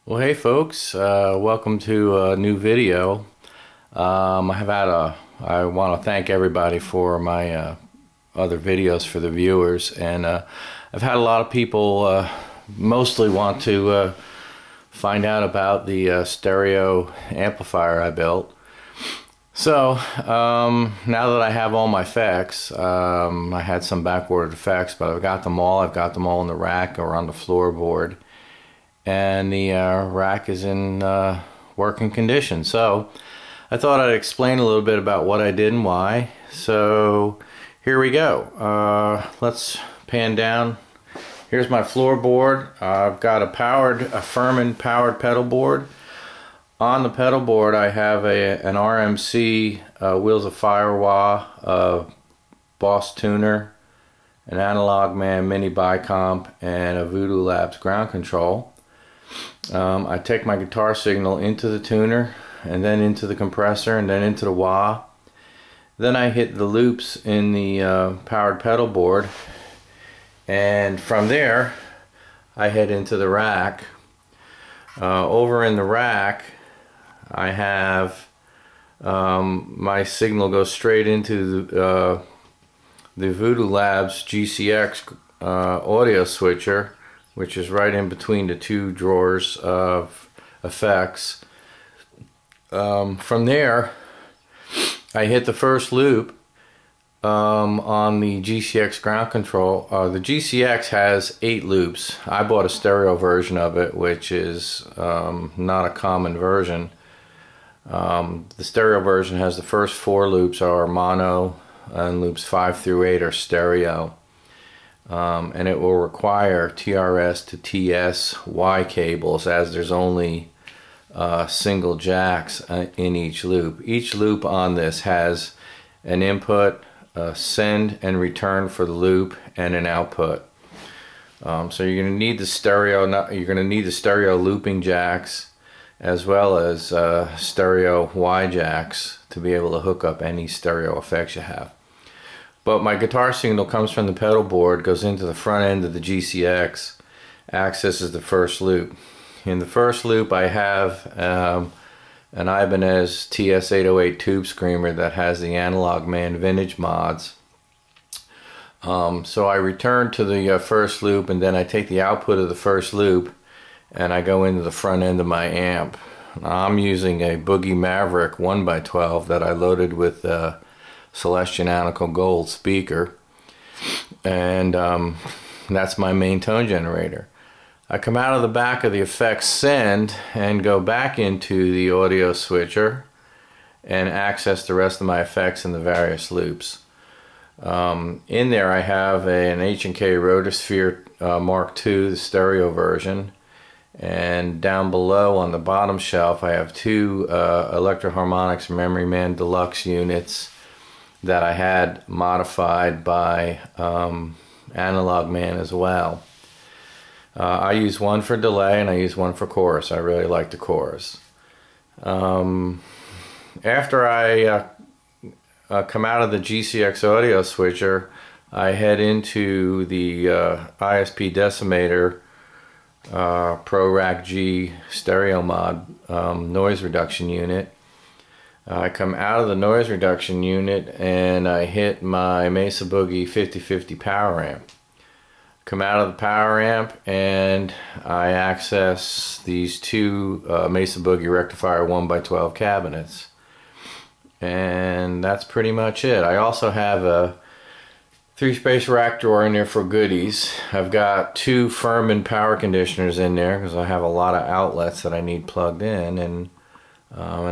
Well, hey folks, welcome to a new video. I want to thank everybody for my other videos for the viewers, and I've had a lot of people mostly want to find out about the stereo amplifier I built. So now that I have all my effects, I had some backordered effects, but I've got them all. I've got them all in the rack or on the floorboard. And the rack is in working condition. So I thought I'd explain a little bit about what I did and why. So here we go. Let's pan down. Here's my floorboard. I've got a Furman powered pedal board. On the pedal board I have an RMC Wheels of Fire wah, Boss tuner, an Analogman mini bicomp, and a Voodoo Labs ground control. I take my guitar signal into the tuner, and then into the compressor, and then into the wah. Then I hit the loops in the powered pedal board, and from there I head into the rack. Over in the rack I have my signal goes straight into the Voodoo Labs GCX Audioswitcher, which is right in between the two drawers of effects. From there, I hit the first loop on the GCX ground control. The GCX has 8 loops. I bought a stereo version of it, which is not a common version. The stereo version has the first 4 loops are mono, and loops 5 through 8 are stereo. And it will require TRS to TS Y cables, as there's only single jacks in each loop. Each loop on this has an input, a send and return for the loop, and an output. So you're going to need the stereo. You're going to need the stereo looping jacks, as well as stereo Y jacks, to be able to hook up any stereo effects you have. But my guitar signal comes from the pedal board, goes into the front end of the GCX, accesses the first loop. In the first loop I have an Ibanez TS808 Tubescreamer that has the Analogman vintage mods. So I return to the first loop, and then I take the output of the first loop and I go into the front end of my amp. Now, I'm using a Boogie Maverick 1x12 that I loaded with Celestion Alnico Gold speaker, and that's my main tone generator. I come out of the back of the effects send and go back into the audio switcher and access the rest of my effects in the various loops. In there I have an H&K Rotosphere Mark II, the stereo version, and down below on the bottom shelf I have 2 Electro-Harmonix Memoryman Deluxe units that I had modified by Analogman as well. I use one for delay and I use one for chorus. I really like the chorus. After I come out of the GCX Audioswitcher, I head into the ISP Decimator Pro Rack G stereo mod noise reduction unit. I come out of the noise reduction unit and I hit my Mesa Boogie 5050 power amp. Come out of the power amp and I access these 2 Mesa Boogie Rectifier 1x12 cabinets. And that's pretty much it. I also have a 3-space rack drawer in there for goodies. I've got 2 Furman power conditioners in there because I have a lot of outlets that I need plugged in, and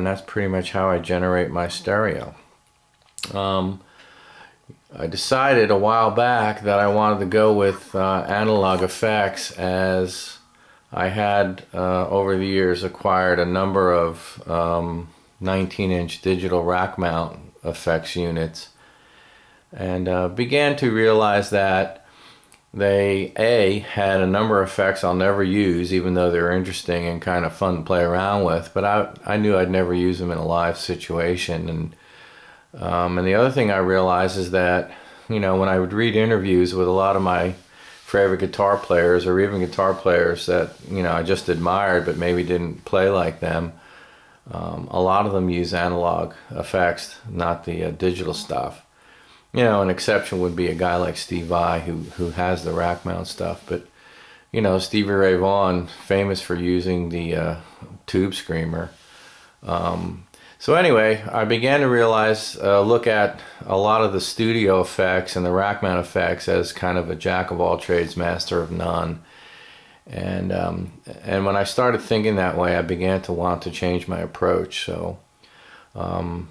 that's pretty much how I generate my stereo. I decided a while back that I wanted to go with analog effects, as I had over the years acquired a number of 19-inch digital rack mount effects units, and began to realize that they had a number of effects I'll never use, even though they're interesting and kind of fun to play around with, but I knew I'd never use them in a live situation. And the other thing I realized is that, you know, when I would read interviews with a lot of my favorite guitar players, or even guitar players that, you know, I just admired but maybe didn't play like them. A lot of them use analog effects, not the digital stuff. You know, an exception would be a guy like Steve Vai, who has the rack mount stuff. But, you know, Stevie Ray Vaughan, famous for using the Tubescreamer. So anyway, I began to realize, look at a lot of the studio effects and the rack mount effects as kind of a jack of all trades, master of none. And when I started thinking that way, I began to want to change my approach. So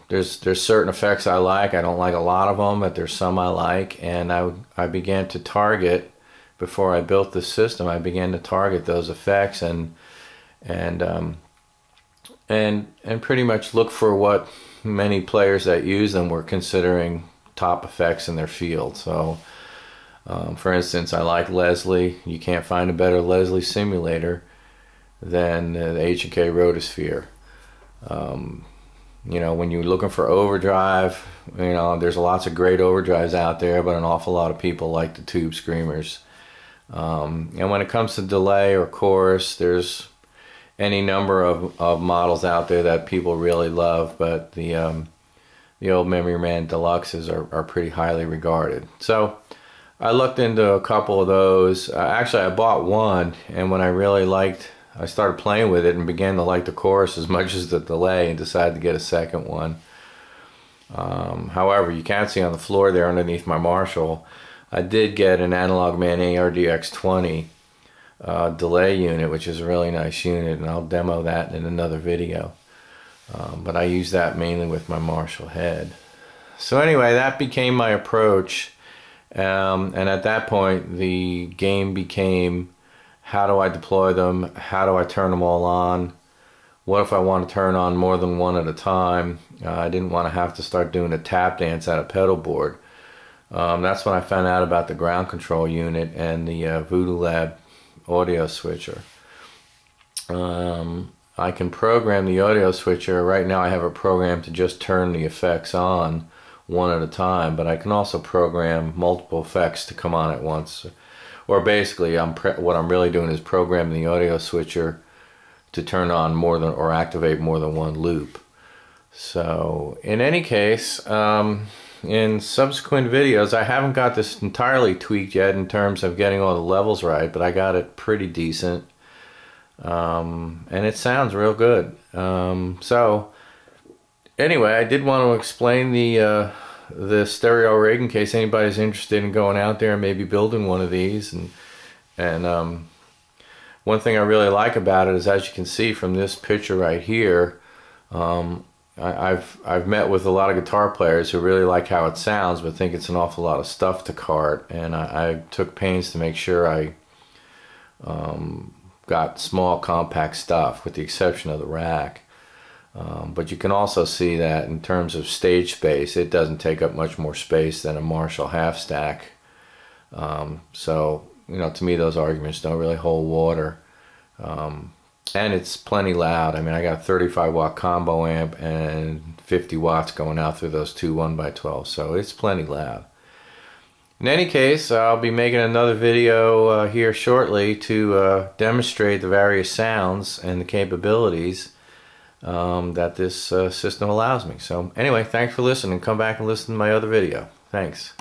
there's certain effects I like. I don't like a lot of them, but there's some I like. And I began to target, before I built this system, I began to target those effects and pretty much look for what many players that use them were considering top effects in their field. So for instance, I like Leslie. You can't find a better Leslie simulator than the H&K Rotosphere. You know, when you're looking for overdrive, you know, there's lots of great overdrives out there, but an awful lot of people like the Tubescreamers. And when it comes to delay or chorus, there's any number of models out there that people really love, but the old Memoryman Deluxes are pretty highly regarded. So I looked into a couple of those. Actually, I bought one, and when I really liked, I started playing with it and began to like the chorus as much as the delay, and decided to get a second one. However, you can't see on the floor there underneath my Marshall, I did get an Analogman ARDX20 delay unit, which is a really nice unit, and I'll demo that in another video. But I use that mainly with my Marshall head. So anyway, that became my approach, and at that point the game became, how do I deploy them, how do I turn them all on, what if I want to turn on more than one at a time. I didn't want to have to start doing a tap dance at a pedal board. That's when I found out about the ground control unit and the Voodoo Labs Audioswitcher. I can program the Audioswitcher. Right now I have a program to just turn the effects on one at a time, but I can also program multiple effects to come on at once. Or basically, what I'm really doing is programming the Audioswitcher to turn on more than, or activate more than one loop. So in any case, in subsequent videos, I haven't got this entirely tweaked yet in terms of getting all the levels right, but I got it pretty decent, and it sounds real good. So anyway, I did want to explain the stereo rig in case anybody's interested in going out there and maybe building one of these. And one thing I really like about it is, as you can see from this picture right here, I've met with a lot of guitar players who really like how it sounds but think it's an awful lot of stuff to cart, and I took pains to make sure I got small compact stuff with the exception of the rack. But you can also see that in terms of stage space, it doesn't take up much more space than a Marshall half stack. So, you know, to me those arguments don't really hold water. And it's plenty loud. I mean, I got a 35 watt combo amp and 50 watts going out through those two 1x12, so it's plenty loud. In any case, I'll be making another video here shortly to demonstrate the various sounds and the capabilities that this system allows me. So anyway, thanks for listening. Come back and listen to my other video. Thanks.